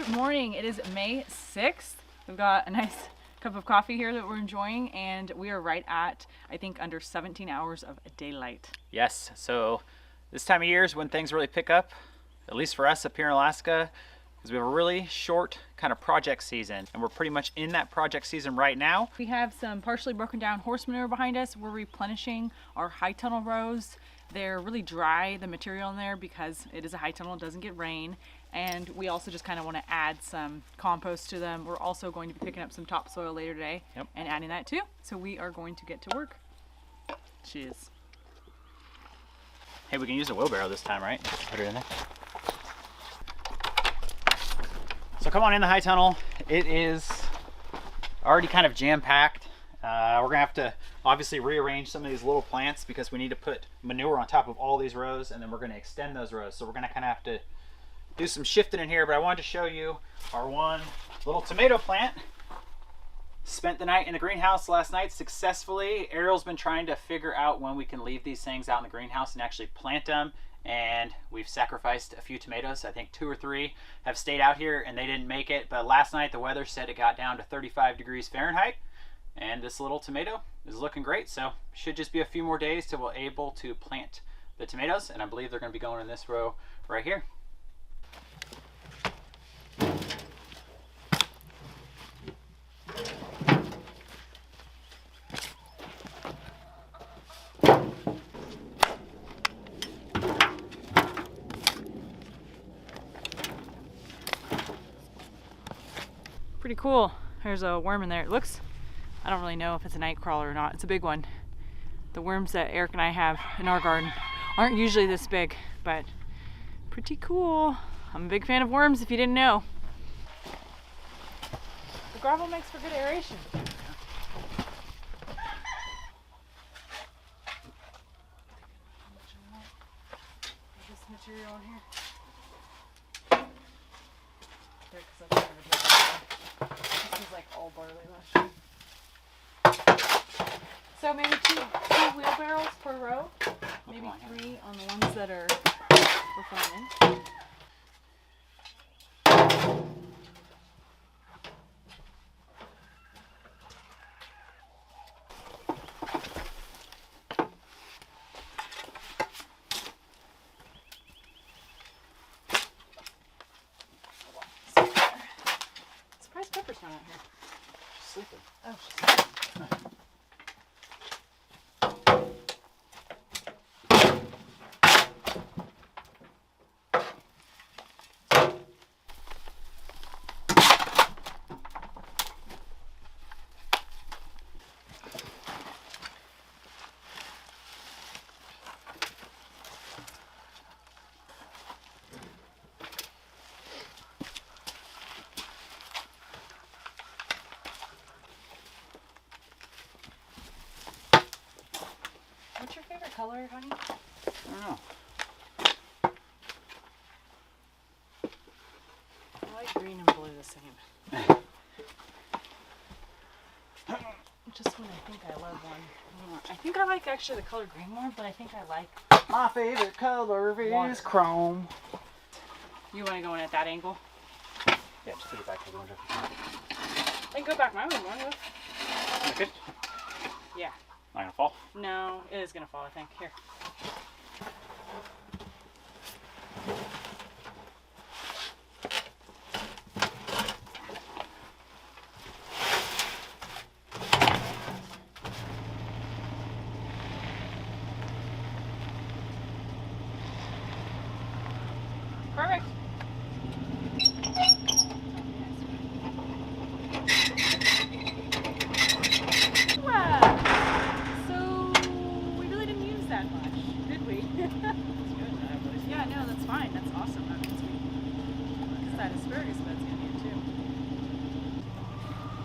Good morning. It is May 6th. We've got a nice cup of coffee here that we're enjoying, and we are right at, I think, under 17 hours of daylight. Yes, so this time of year is when things really pick up, at least for us up here in Alaska, because we have a really short kind of project season, and we're pretty much in that project season right now. We have some partially broken down horse manure behind us. We're replenishing our high tunnel rows. They're really dry, the material in there, because it is a high tunnel, it doesn't get rain. And we also just kind of want to add some compost to them. We're also going to be picking up some topsoil later today and adding that too. So we are going to get to work. Cheers. Hey, we can use a wheelbarrow this time, right? Put it in there. So come on in the high tunnel. It is already kind of jam-packed. We're gonna have to obviously rearrange some of these little plants because we need to put manure on top of all these rows, and then we're gonna extend those rows. So we're gonna kind of have to do some shifting in here, but I wanted to show you our one little tomato plant. Spent the night in the greenhouse last night successfully. Arielle's been trying to figure out when we can leave these things out in the greenhouse and actually plant them, and we've sacrificed a few tomatoes. I think 2 or 3 have stayed out here and they didn't make it, but last night the weather said it got down to 35 degrees Fahrenheit, and this little tomato is looking great. So should just be a few more days till we're able to plant the tomatoes, and I believe they're going to be going in this row right here. Pretty cool. There's a worm in there. It looks, I don't really know if it's a night crawler or not. It's a big one. The worms that Eric and I have in our garden aren't usually this big, but pretty cool. I'm a big fan of worms, if you didn't know. The gravel makes for good aeration. This material in here. There, 'cause that's gonna be this is like all barley mush. So maybe two wheelbarrows per row, maybe 3 on the ones that are performing. Surprised Pepper's not out here. She's sleeping. Oh, she's sleeping. What's your favorite color, honey? I don't know. I like green and blue the same. Just when I think I love one. I think I like actually the color green more, but I think I like... My favorite color is chrome. You want to go in at that angle? Yeah, just take it back to the window. I can go back my way more. Look. Okay. Yeah. Not gonna fall? No, it is going to fall, I think. Here. Perfect. So we really didn't use that much, did we? Yeah, no, that's fine. That's awesome. That means we get that asparagus bed's gonna be in too.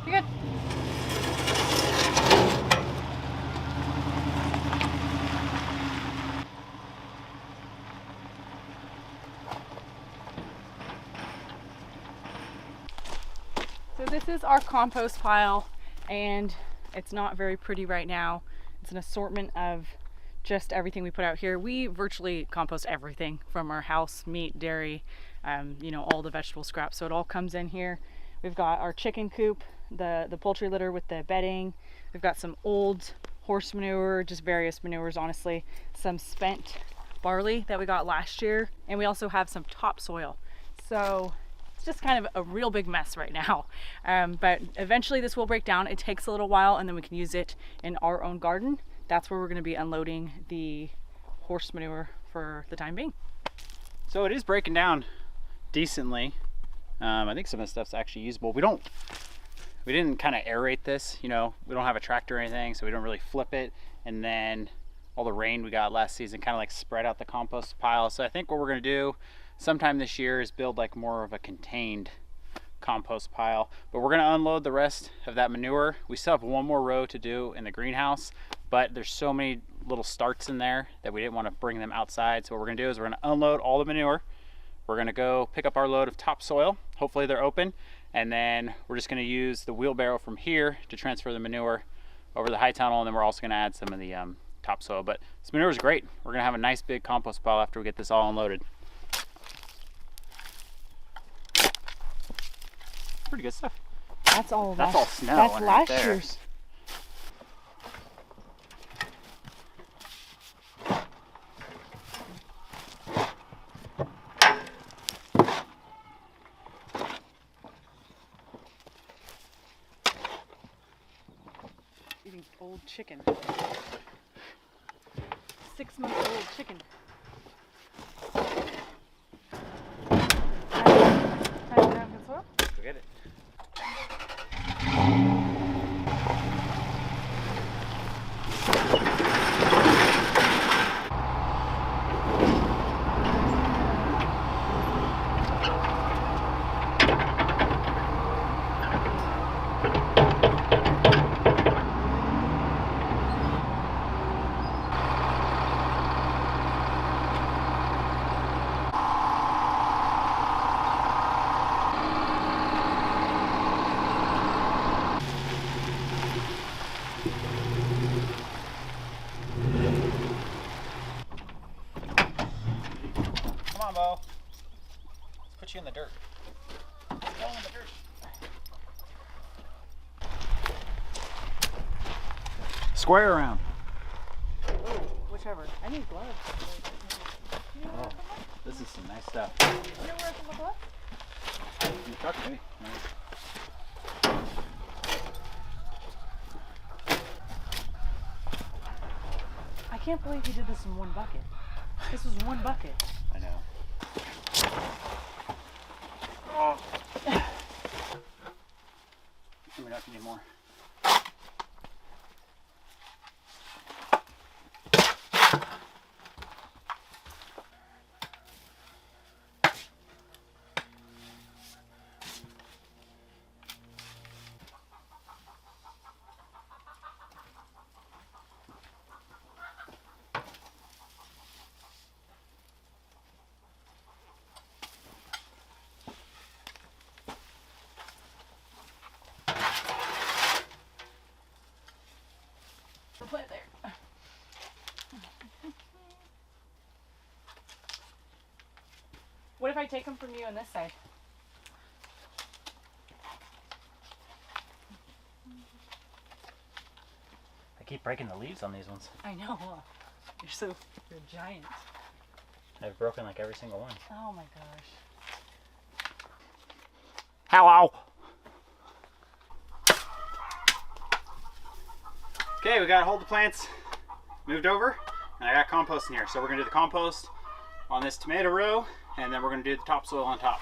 You're good. So this is our compost pile, and it's not very pretty right now. It's an assortment of just everything we put out here. We virtually compost everything from our house, meat, dairy, you know, all the vegetable scraps. So it all comes in here. We've got our chicken coop, the poultry litter with the bedding. We've got some old horse manure, just various manures, honestly. Some spent barley that we got last year. And we also have some topsoil. So it's just kind of a real big mess right now. But eventually this will break down. It takes a little while, and then we can use it in our own garden. That's where we're going to be unloading the horse manure for the time being. So it is breaking down decently. I think some of the stuff's actually usable. We didn't kind of aerate this, you know, we don't have a tractor or anything, so we don't really flip it. And then all the rain we got last season kind of like spread out the compost pile. So I think what we're going to do sometime this year is build like more of a contained compost pile. But we're going to unload the rest of that manure. We still have one more row to do in the greenhouse, but there's so many little starts in there that we didn't want to bring them outside. So what we're going to do is we're going to unload all the manure. We're going to go pick up our load of topsoil. Hopefully they're open. And then we're just going to use the wheelbarrow from here to transfer the manure over the high tunnel. And then we're also going to add some of the topsoil. But this manure is great. We're going to have a nice big compost pile after we get this all unloaded. Pretty good stuff. That's all snow. That's last year's. Eating old chicken. 6-month-old chicken. Time to grab the soil? Forget it. Let's put you in the dirt. Go in the dirt. Square around. Ooh, whichever. I need gloves. Oh, this is some nice stuff. You know where I can look up? In the truck, maybe. I can't believe you did this in one bucket. This was one bucket. I know. Oh. We don't need more. Put it there. What if I take them from you on this side? I keep breaking the leaves on these ones. I know. You're a giant. I've broken like every single one. Oh my gosh. Hello. Okay, we got hold the plants moved over, and I got compost in here. So we're gonna do the compost on this tomato row, and then we're gonna do the topsoil on top.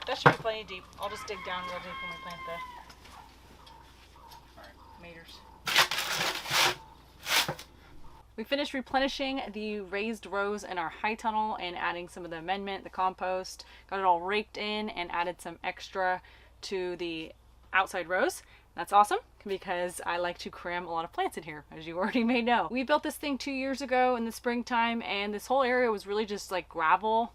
That should be plenty deep. I'll just dig down real deep when we plant the maters. We finished replenishing the raised rows in our high tunnel and adding some of the amendment, the compost. Got it all raked in and added some extra to the outside rows. That's awesome because I like to cram a lot of plants in here, as you already may know. We built this thing 2 years ago in the springtime, and this whole area was really just like gravel,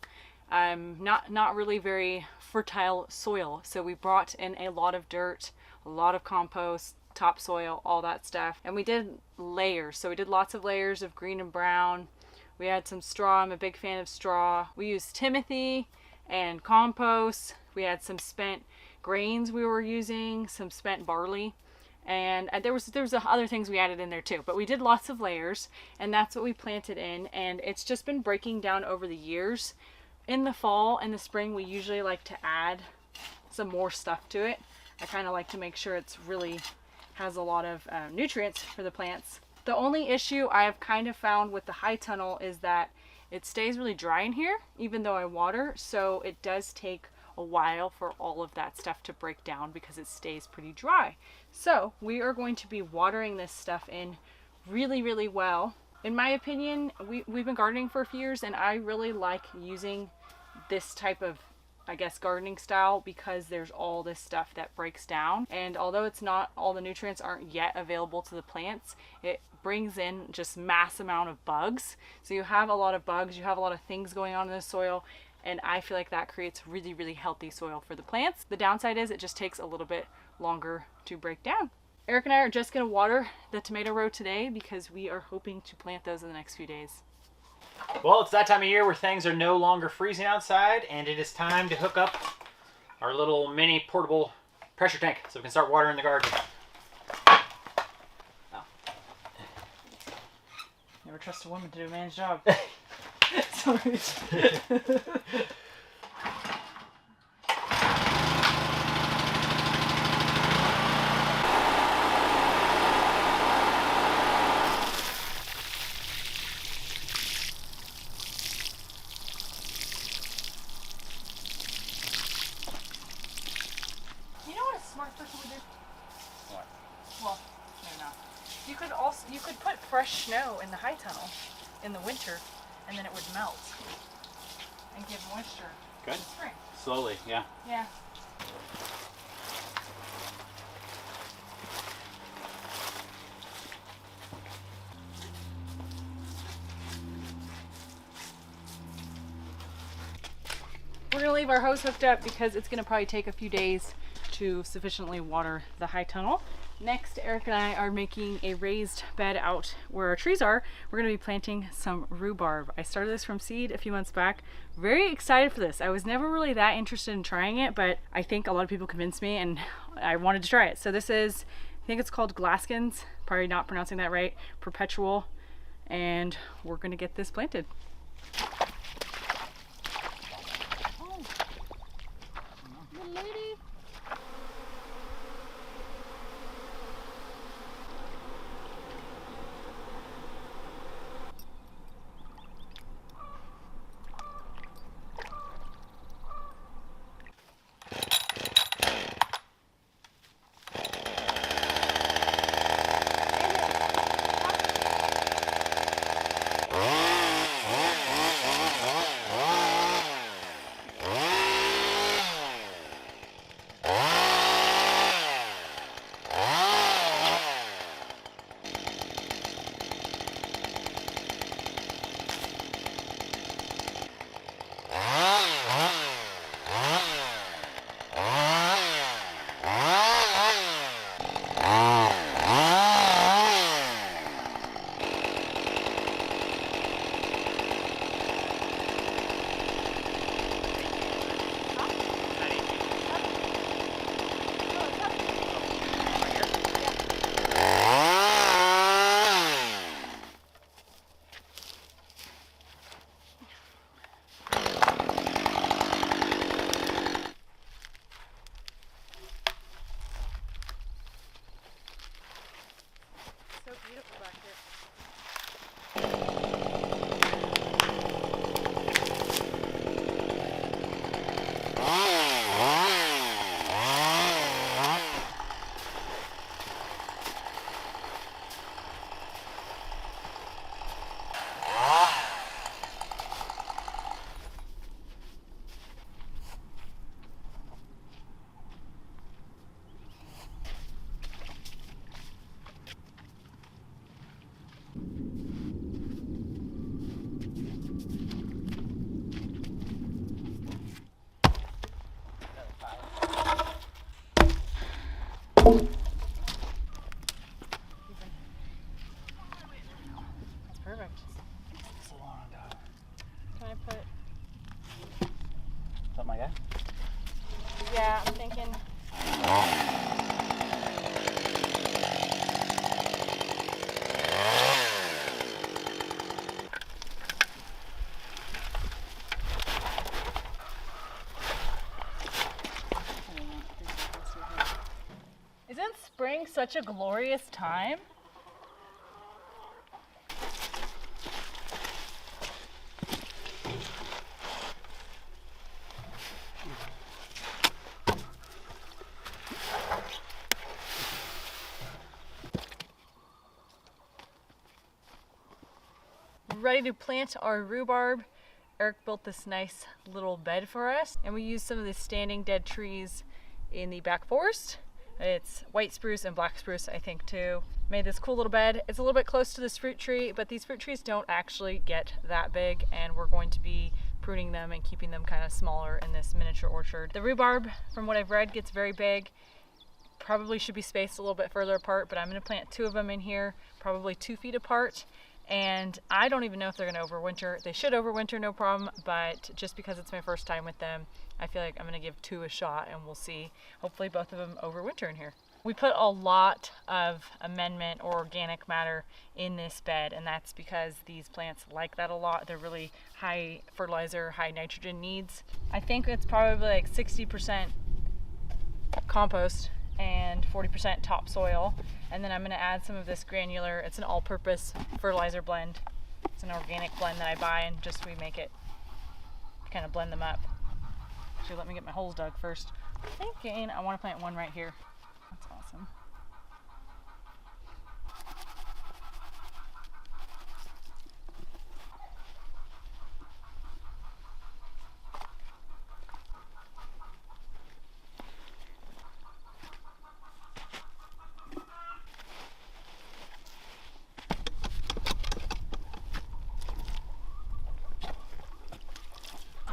not really very fertile soil. So we brought in a lot of dirt, a lot of compost, topsoil, all that stuff, and we did layers. So we did lots of layers of green and brown. We had some straw. I'm a big fan of straw. We used Timothy and compost. We had some spent grains we were using, some spent barley, and there was other things we added in there too, but we did lots of layers, and that's what we planted in, and it's just been breaking down over the years. In the fall and the spring, we usually like to add some more stuff to it. I kind of like to make sure it's really has a lot of nutrients for the plants. The only issue I have kind of found with the high tunnel is that it stays really dry in here, even though I water, so it does take a while for all of that stuff to break down because it stays pretty dry. So we are going to be watering this stuff in really, really well. In my opinion, we've been gardening for a few years, and I really like using this type of, I guess, gardening style because there's all this stuff that breaks down, and although it's not, all the nutrients aren't yet available to the plants, it brings in just mass amount of bugs. So you have a lot of bugs, you have a lot of things going on in the soil, and I feel like that creates really, really healthy soil for the plants. The downside is it just takes a little bit longer to break down. Eric and I are just gonna water the tomato row today because we are hoping to plant those in the next few days. Well, it's that time of year where things are no longer freezing outside, and it is time to hook up our little mini portable pressure tank so we can start watering the garden. Oh. Never trust a woman to do a man's job. Sorry. You could put fresh snow in the high tunnel in the winter, and then it would melt and give moisture. Good. In the spring. Slowly, yeah. Yeah. We're gonna leave our hose hooked up because it's gonna probably take a few days to sufficiently water the high tunnel. Next, Eric and I are making a raised bed out where our trees are. We're going to be planting some rhubarb. I started this from seed a few months back. Very excited for this. I was never really that interested in trying it, but I think a lot of people convinced me and I wanted to try it. So this is, I think it's called 𝐿𝐴SKAN's, probably not pronouncing that right, perpetual, and we're going to get this planted. Oh, little lady. That's perfect. Can I put? Something like that? Yeah, I'm thinking. Isn't spring such a glorious time? Ready to plant our rhubarb. Eric built this nice little bed for us, and we used some of the standing dead trees in the back forest. It's white spruce and black spruce, I think, too. Made this cool little bed. It's a little bit close to this fruit tree, but these fruit trees don't actually get that big, and we're going to be pruning them and keeping them kind of smaller in this miniature orchard. The rhubarb, from what I've read, gets very big. Probably should be spaced a little bit further apart, but I'm going to plant 2 of them in here, probably 2 feet apart. And I don't even know if they're going to overwinter. They should overwinter, no problem, but just because it's my first time with them, I feel like I'm going to give 2 a shot, and we'll see. Hopefully both of them overwinter in here. We put a lot of amendment or organic matter in this bed, and that's because these plants like that a lot. They're really high fertilizer, high nitrogen needs. I think it's probably like 60% compost and 40% topsoil, and then I'm going to add some of this granular. It's an all-purpose fertilizer blend. It's an organic blend that I buy, and just we make it kind of blend them up. Actually, let me get my holes dug first. Thinking I want to plant one right here. That's awesome.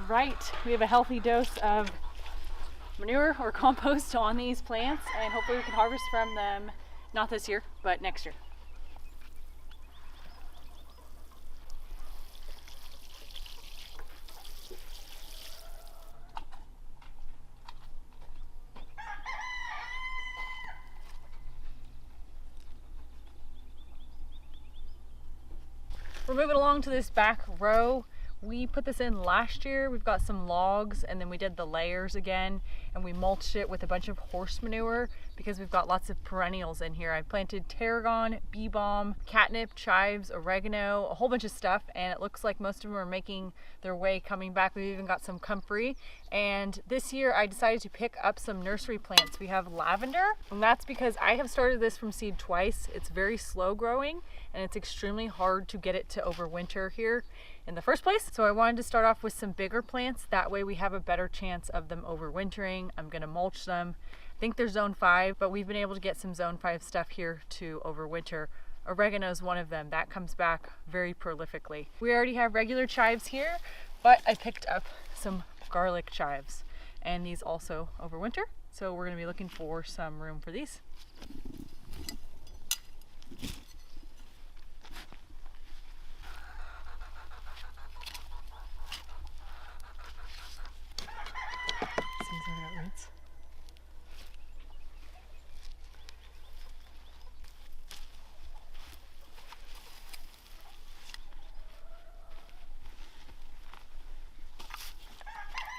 Right, we have a healthy dose of manure or compost on these plants, and hopefully we can harvest from them, not this year, but next year. We're moving along to this back row. We put this in last year. We've got some logs, and then we did the layers again, and we mulched it with a bunch of horse manure because we've got lots of perennials in here. I planted tarragon, bee balm, catnip, chives, oregano, a whole bunch of stuff, and it looks like most of them are making their way coming back. We've even got some comfrey, and this year I decided to pick up some nursery plants. We have lavender, and that's because I have started this from seed twice. It's very slow growing, and it's extremely hard to get it to overwinter here in the first place. So I wanted to start off with some bigger plants. That way we have a better chance of them overwintering. I'm gonna mulch them. I think they're zone 5, but we've been able to get some zone 5 stuff here to overwinter. Oregano is one of them. That comes back very prolifically. We already have regular chives here, but I picked up some garlic chives, and these also overwinter. So we're gonna be looking for some room for these.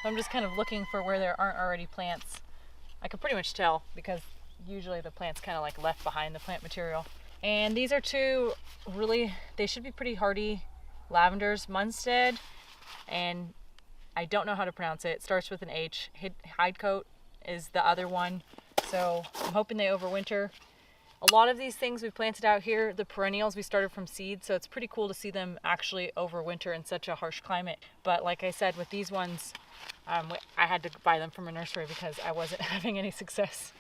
I'm just kind of looking for where there aren't already plants. I can pretty much tell because usually the plant's kind of like left behind the plant material. And these are 2 really, they should be pretty hardy lavenders, Munstead, and I don't know how to pronounce it. It starts with an H. 𝐻𝐸𝐸𝐻𝐸𝐸𝐻 is the other one. So I'm hoping they overwinter. A lot of these things we've planted out here, the perennials, we started from seed, so it's pretty cool to see them actually overwinter in such a harsh climate. But like I said, with these ones, I had to buy them from a nursery because I wasn't having any success.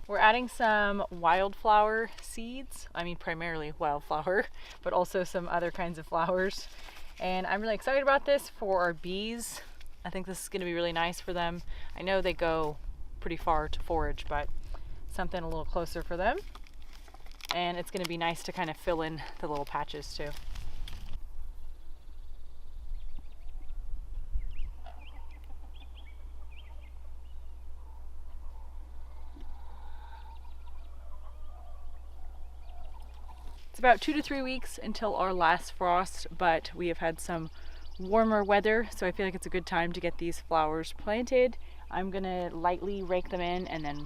We're adding some wildflower seeds. I mean, primarily wildflower, but also some other kinds of flowers. And I'm really excited about this for our bees. I think this is going to be really nice for them. I know they go pretty far to forage, but something a little closer for them. And it's going to be nice to kind of fill in the little patches too. It's about 2 to 3 weeks until our last frost, but we have had some warmer weather, so I feel like it's a good time to get these flowers planted. I'm gonna lightly rake them in and then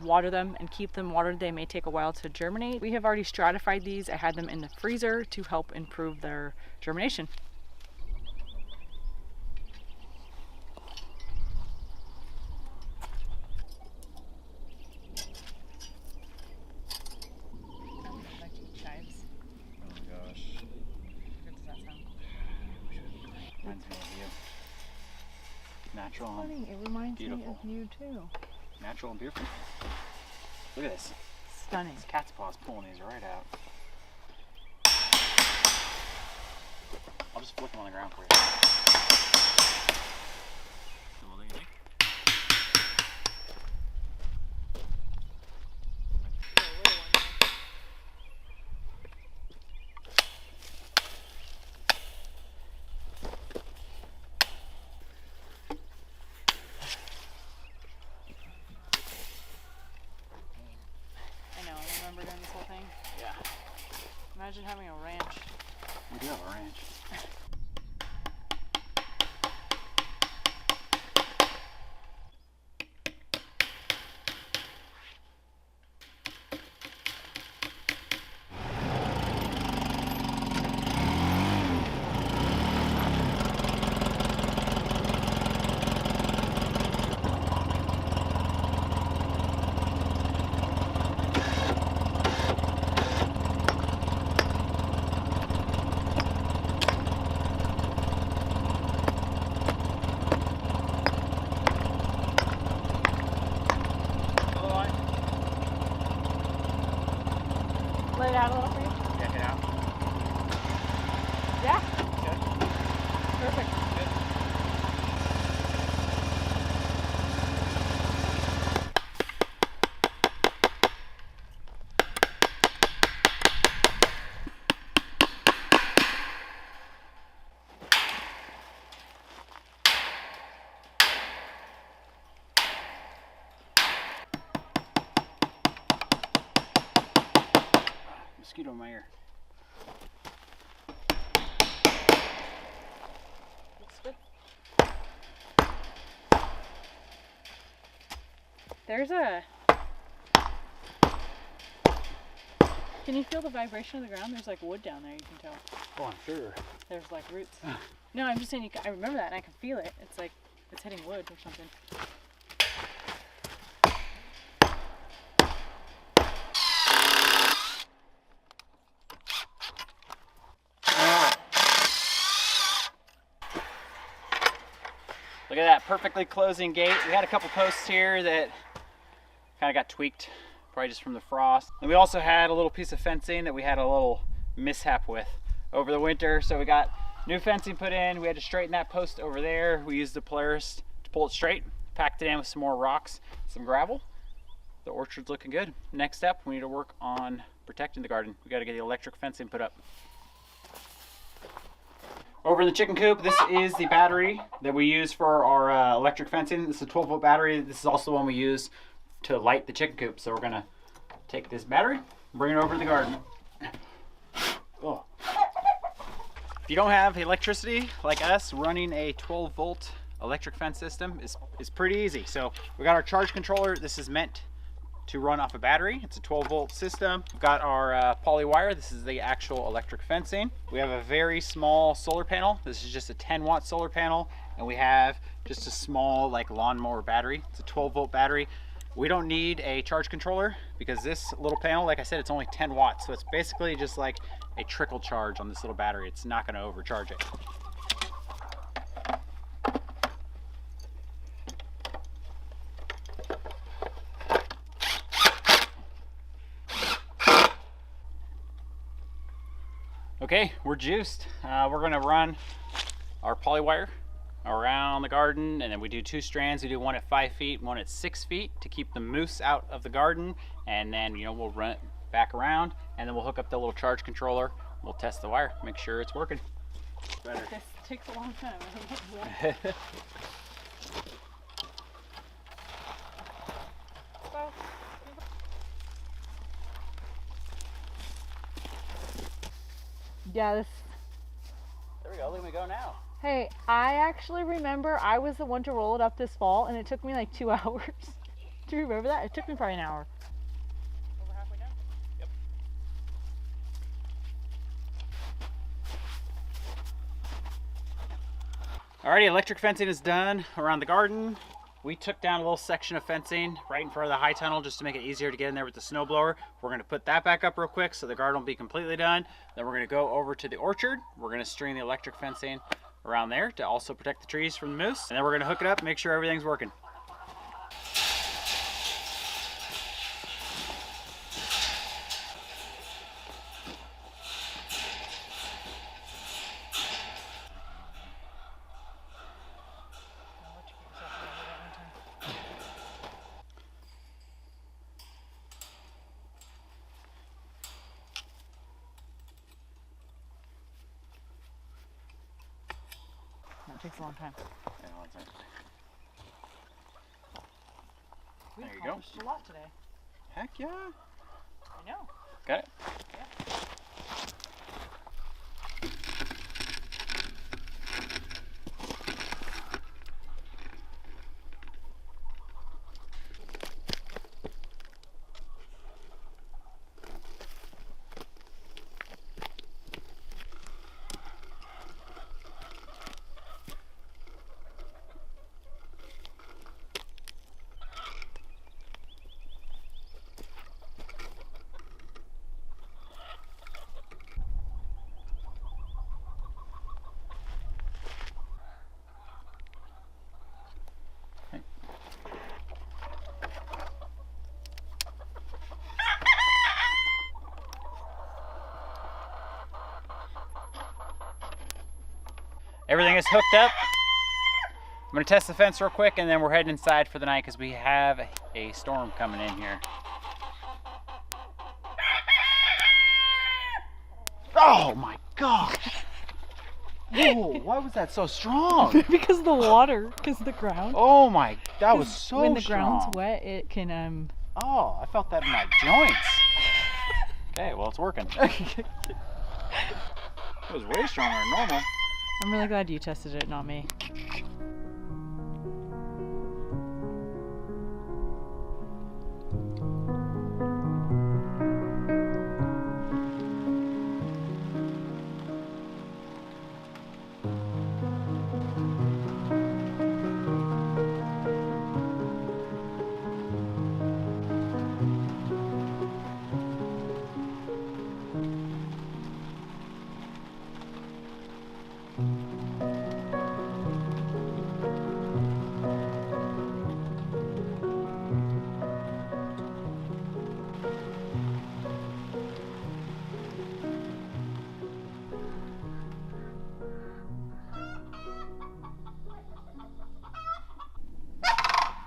water them and keep them watered. They may take a while to germinate. We have already stratified these. I had them in the freezer to help improve their germination. Natural. Funny, it reminds beautiful. me of you too. Natural and beautiful. Look at this. Stunning. This cat's paw's pulling these right out. I'll just flick them on the ground for you. Yeah. Imagine having a ranch. We do have a ranch. Let it out a little for you? Check it out. Yeah. Good. Perfect. Good. Mosquito in my ear. Looks good. There's a... Can you feel the vibration of the ground? There's like wood down there, you can tell. Oh, I'm sure. There's like roots. No, I'm just saying, I remember that and I can feel it. It's like, it's hitting wood or something. Look at that perfectly closing gate. We had a couple posts here that kind of got tweaked, probably just from the frost. And we also had a little piece of fencing that we had a little mishap with over the winter. So we got new fencing put in. We had to straighten that post over there. We used the Polaris to pull it straight, packed it in with some more rocks, some gravel. The orchard's looking good. Next step, we need to work on protecting the garden. We got to get the electric fencing put up. Over in the chicken coop, this is the battery that we use for our electric fencing. This is a 12-volt battery. This is also the one we use to light the chicken coop. So we're gonna take this battery, bring it over to the garden. Oh. If you don't have electricity like us, running a 12-volt electric fence system is pretty easy. So we got our charge controller. This is meant to run off a battery. It's a 12-volt system. We've got our poly wire. This is the actual electric fencing. We have a very small solar panel. This is just a 10-watt solar panel, and we have just a small like lawnmower battery. It's a 12-volt battery. We don't need a charge controller because this little panel, like I said, it's only 10 watts. So it's basically just like a trickle charge on this little battery. It's not going to overcharge it. Okay, we're juiced. We're gonna run our poly wire around the garden, and then we do 2 strands. We do one at 5 feet, one at 6 feet to keep the moose out of the garden, and then we'll run it back around, and then we'll hook up the little charge controller. We'll test the wire, make sure it's working. Better. This takes a long time. Yeah, this. There we go, look at me go now. Hey, I actually remember I was the one to roll it up this fall, and it took me like 2 hours. Do you remember that? It took me probably an hour. Over halfway down? Yep. Alrighty, electric fencing is done around the garden. We took down a little section of fencing right in front of the high tunnel just to make it easier to get in there with the snowblower. We're going to put that back up real quick so the garden will be completely done. Then we're going to go over to the orchard. We're going to string the electric fencing around there to also protect the trees from the moose. And then we're going to hook it up, make sure everything's working. That takes a long time. We There you go. accomplished a lot today. Heck yeah. I know. Got it? Yeah. Everything is hooked up. I'm gonna test the fence real quick, and then we're heading inside for the night because we have a storm coming in here. Oh my gosh! Whoa, why was that so strong? Because of the water, because of the ground. Oh my, that was so When the strong. ground's wet, it can Oh, I felt that in my joints. Okay, well it's working. It was way stronger than normal. I'm really glad you tested it, not me.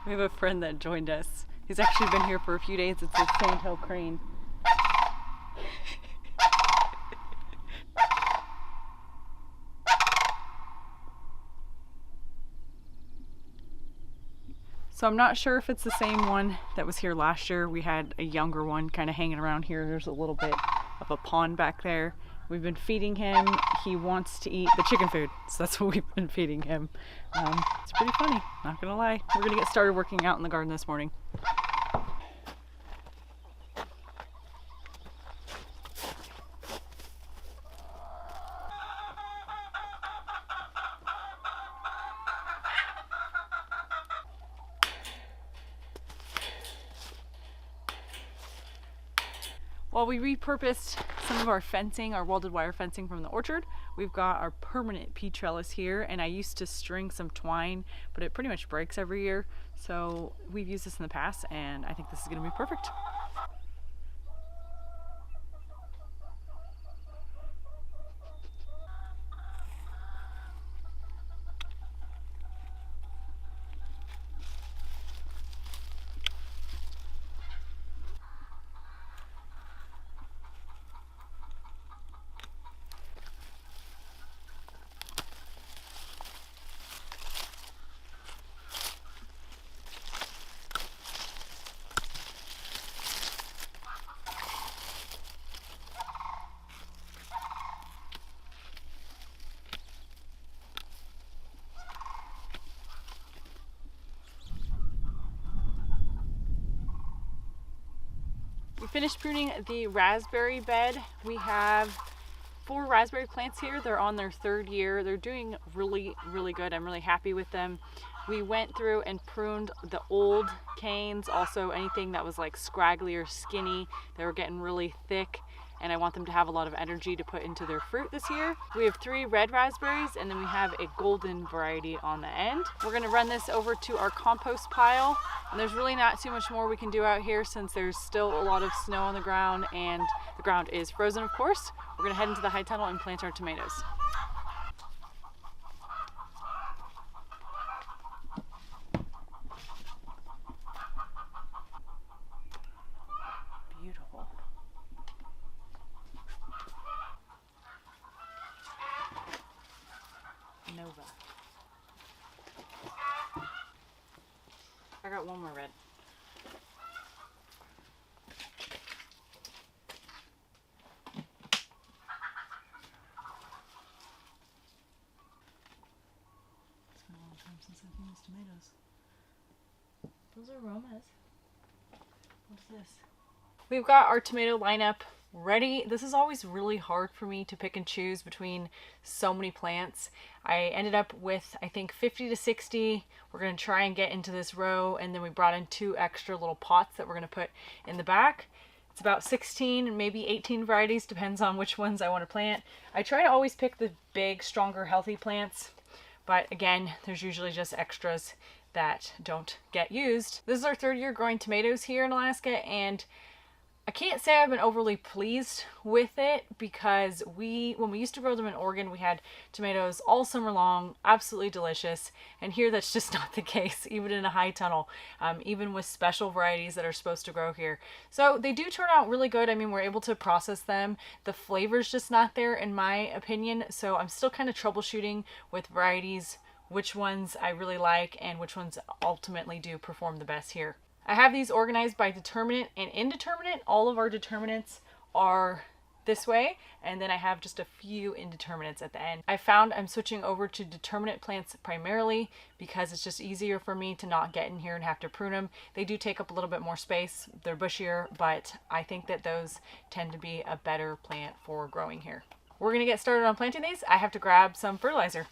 We have a friend that joined us. He's actually been here for a few days. It's a sandhill crane. So I'm not sure if it's the same one that was here last year. We had a younger one kind of hanging around here. There's a little bit of a pond back there. We've been feeding him. He wants to eat the chicken food, so that's what we've been feeding him. It's pretty funny, not gonna lie. We're gonna get started working out in the garden this morning. Well, we repurposed some of our fencing, our welded wire fencing from the orchard. We've got our permanent pea trellis here, and I used to string some twine, but it pretty much breaks every year. So we've used this in the past, and I think this is gonna be perfect. We finished pruning the raspberry bed. We have 4 raspberry plants here. They're on their 3rd year. They're doing really, really good. I'm really happy with them. We went through and pruned the old canes, also anything that was like scraggly or skinny. They were getting really thick, and I want them to have a lot of energy to put into their fruit this year. We have 3 red raspberries, and then we have a golden variety on the end. We're gonna run this over to our compost pile, and there's really not too much more we can do out here since there's still a lot of snow on the ground and the ground is frozen, of course. We're gonna head into the high tunnel and plant our tomatoes. Beautiful. Nova. I got one more red. It's been a long time since I've used tomatoes. Those are aromas. What's this? We've got our tomato lineup ready. This is always really hard for me to pick and choose between so many plants. I ended up with, I think, 50 to 60. We're going to try and get into this row, and then we brought in 2 extra little pots that we're going to put in the back. It's about 16, maybe 18 varieties, depends on which ones I want to plant. I try to always pick the big, stronger, healthy plants, but again, there's usually just extras that don't get used. This is our 3rd year growing tomatoes here in Alaska, and I can't say I've been overly pleased with it because when we used to grow them in Oregon, we had tomatoes all summer long, absolutely delicious. And here that's just not the case, even in a high tunnel, even with special varieties that are supposed to grow here. So they do turn out really good. I mean, we're able to process them. The flavor's just not there in my opinion. So I'm still kind of troubleshooting with varieties, which ones I really like and which ones ultimately do perform the best here. I have these organized by determinant and indeterminate. All of our determinants are this way, and then I have just a few indeterminates at the end. I found I'm switching over to determinate plants primarily because it's just easier for me to not get in here and have to prune them. They do take up a little bit more space. They're bushier, but I think that those tend to be a better plant for growing here. We're gonna get started on planting these. I have to grab some fertilizer.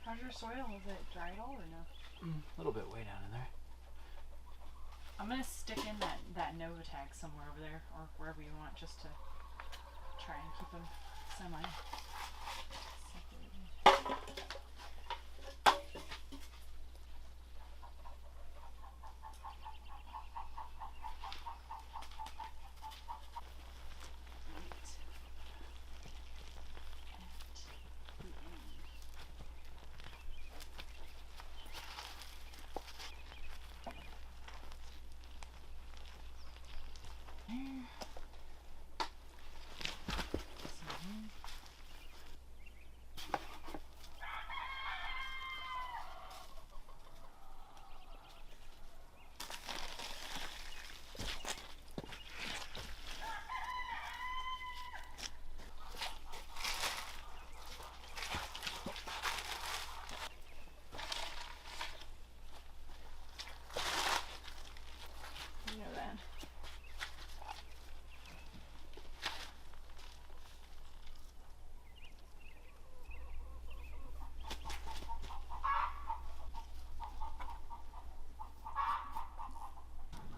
How's your soil? Is it dry at all or no? A little bit way down in there. I'm gonna stick in that Nova tag somewhere over there or wherever you want, just to try and keep them semi separated.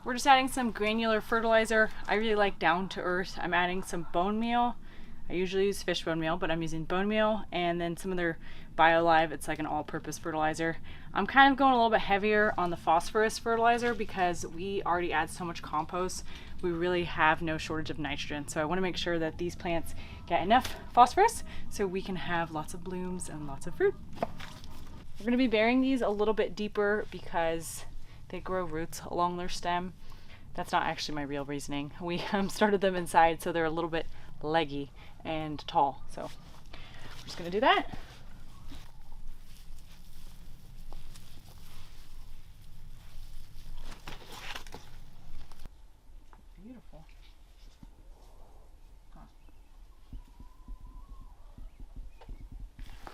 We're just adding some granular fertilizer. I really like down to earth. I'm adding some bone meal. I usually use fish bone meal, but I'm using bone meal, and then some of their BioLive. It's like an all-purpose fertilizer. I'm kind of going a little bit heavier on the phosphorus fertilizer because we already add so much compost. We really have no shortage of nitrogen. So I want to make sure that these plants get enough phosphorus so we can have lots of blooms and lots of fruit. We're going to be burying these a little bit deeper because they grow roots along their stem. That's not actually my real reasoning. We started them inside so they're a little bit leggy and tall. So we're just gonna do that. Beautiful. Huh.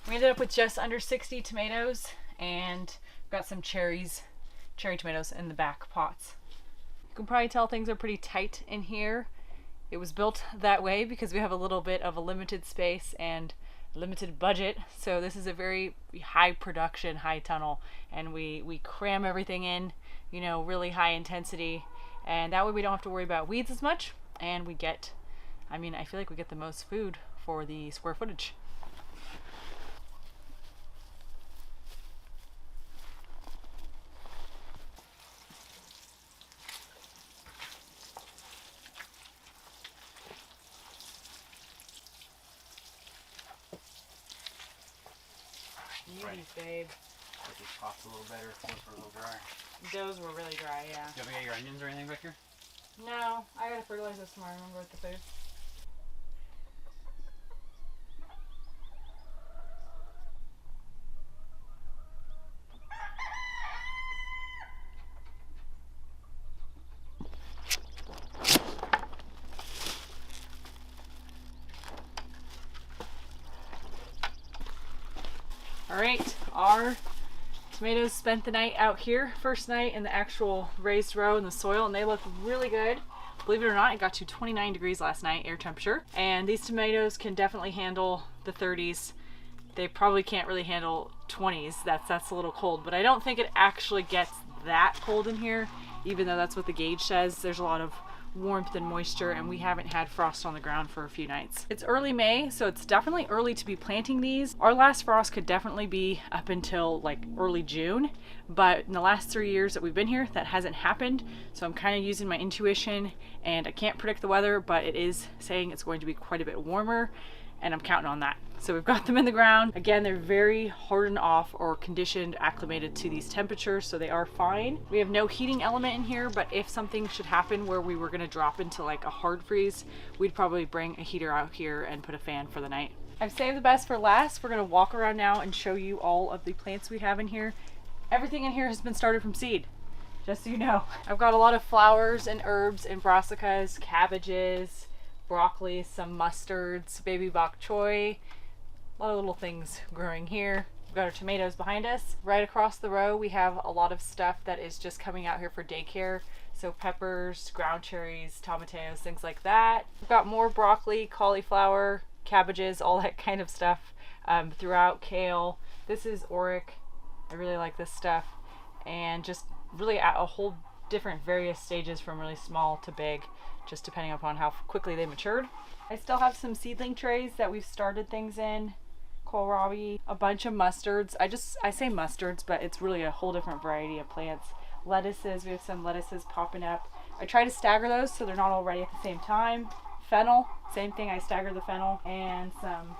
We ended up with just under 60 tomatoes, and got some cherry tomatoes in the back pots. You can probably tell things are pretty tight in here. It was built that way because we have a little bit of a limited space and limited budget, so this is a very high production, high tunnel, and we cram everything in, you know, really high intensity, and that way we don't have to worry about weeds as much, and we get, I mean, I feel like we get the most food for the square footage. Beauties, babe. Make these pots a little better. Those were a little dry. Those were really dry, yeah. You want me to get your onions or anything back here? No, I gotta fertilize this tomorrow, remember, with the food. All right, our tomatoes spent the night out here, first night in the actual raised row in the soil, and they look really good. Believe it or not, it got to 29 degrees last night, air temperature. And these tomatoes can definitely handle the 30s. They probably can't really handle 20s. That's a little cold, but I don't think it actually gets that cold in here, even though that's what the gauge says. There's a lot of warmth and moisture, and we haven't had frost on the ground for a few nights. It's early May, so it's definitely early to be planting these. Our last frost could definitely be up until like early June, but in the last 3 years that we've been here, that hasn't happened. So I'm kind of using my intuition, and I can't predict the weather, but it is saying it's going to be quite a bit warmer, and I'm counting on that. So we've got them in the ground. Again, they're very hardened off or conditioned, acclimated to these temperatures, so they are fine. We have no heating element in here, but if something should happen where we were gonna drop into like a hard freeze, we'd probably bring a heater out here and put a fan for the night. I've saved the best for last. We're gonna walk around now and show you all of the plants we have in here. Everything in here has been started from seed, just so you know. I've got a lot of flowers and herbs and brassicas, cabbages, broccoli, some mustards, baby bok choy, a lot of little things growing here. We've got our tomatoes behind us. Right across the row, we have a lot of stuff that is just coming out here for daycare. So peppers, ground cherries, tomatillos, things like that. We've got more broccoli, cauliflower, cabbages, all that kind of stuff throughout. Kale. This is 𝐒𝐢𝐻𝐿. I really like this stuff. And just really at a whole different various stages from really small to big, just depending upon how quickly they matured. I still have some seedling trays that we've started things in. Kohlrabi, a bunch of mustards. I say mustards, but it's really a whole different variety of plants. Lettuces, we have some lettuces popping up. I try to stagger those so they're not all ready at the same time. Fennel, same thing, I stagger the fennel. And some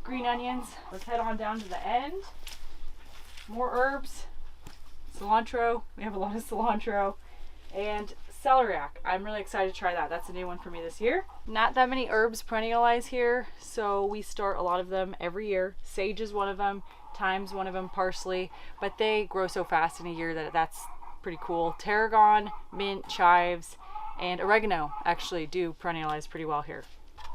green onions. Let's head on down to the end. More herbs. Cilantro, we have a lot of cilantro. And celeriac. I'm really excited to try that. That's a new one for me this year. Not that many herbs perennialize here, so we start a lot of them every year. Sage is one of them, thyme's one of them, parsley, but they grow so fast in a year that that's pretty cool. Tarragon, mint, chives, and oregano actually do perennialize pretty well here.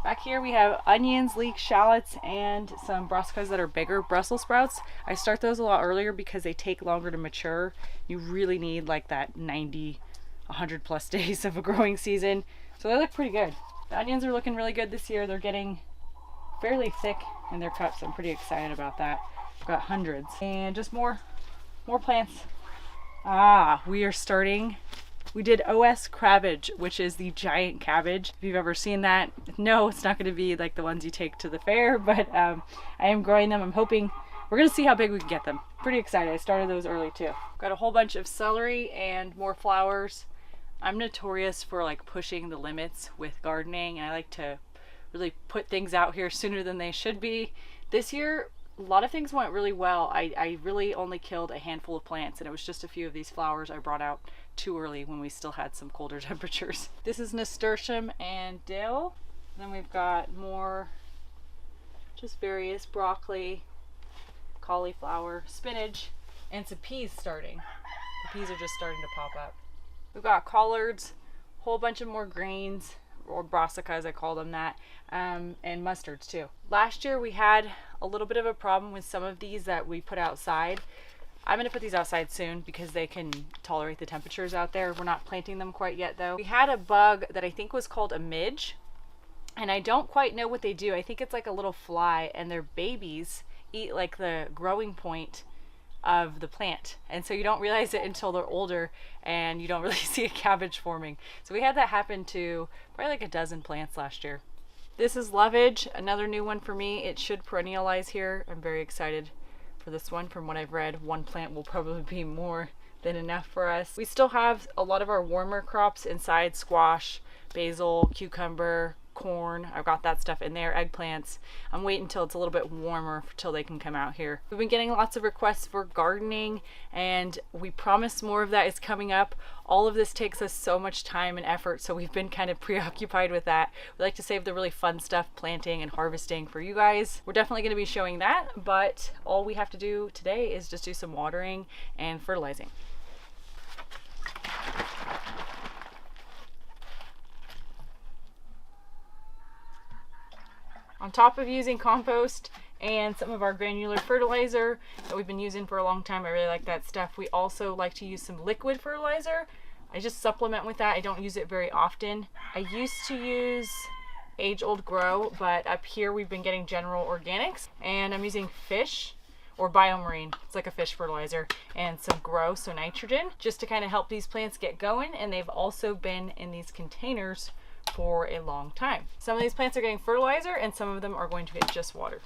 Back here we have onions, leeks, shallots, and some brassicas that are bigger, Brussels sprouts. I start those a lot earlier because they take longer to mature. You really need like that 100 plus days of a growing season. So they look pretty good. The onions are looking really good this year. They're getting fairly thick in their cups. I'm pretty excited about that. I've got hundreds. And just more plants. We are starting. We did OS cabbage, which is the giant cabbage. If you've ever seen that, no, it's not going to be like the ones you take to the fair, but I am growing them. I'm hoping we're going to see how big we can get them. Pretty excited. I started those early too. Got a whole bunch of celery and more flowers. I'm notorious for like pushing the limits with gardening, and I like to really put things out here sooner than they should be. This year, a lot of things went really well. I really only killed a handful of plants, and it was just a few of these flowers I brought out too early when we still had some colder temperatures. This is nasturtium and dill. Then we've got more just various broccoli, cauliflower, spinach, and some peas starting. The peas are just starting to pop up. We've got collards, a whole bunch of more greens, or brassicas, I call them that, and mustards too. Last year we had a little bit of a problem with some of these that we put outside. I'm going to put these outside soon because they can tolerate the temperatures out there. We're not planting them quite yet though. We had a bug that I think was called a midge, and I don't quite know what they do. I think it's like a little fly, and their babies eat like the growing point of the plant, and so you don't realize it until they're older and you don't really see a cabbage forming. So we had that happen to probably like a dozen plants last year. This is lovage, another new one for me. It should perennialize here. I'm very excited for this one. From what I've read, one plant will probably be more than enough for us. We still have a lot of our warmer crops inside: squash, basil, cucumber, corn. I've got that stuff in there, eggplants. I'm waiting until it's a little bit warmer till they can come out here. We've been getting lots of requests for gardening, and we promise more of that is coming up. All of this takes us so much time and effort, so we've been kind of preoccupied with that. We like to save the really fun stuff, planting and harvesting, for you guys. We're definitely going to be showing that, but all we have to do today is just do some watering and fertilizing. On top of using compost and some of our granular fertilizer that we've been using for a long time, I really like that stuff, we also like to use some liquid fertilizer. I just supplement with that. I don't use it very often. I used to use 𝐂𝐥𝐸𝐽, but up here we've been getting General Organics, and I'm using fish or biomarine. It's like a fish fertilizer, and some grow, so nitrogen, just to kind of help these plants get going. And they've also been in these containers for a long time. Some of these plants are getting fertilizer and some of them are going to get just water.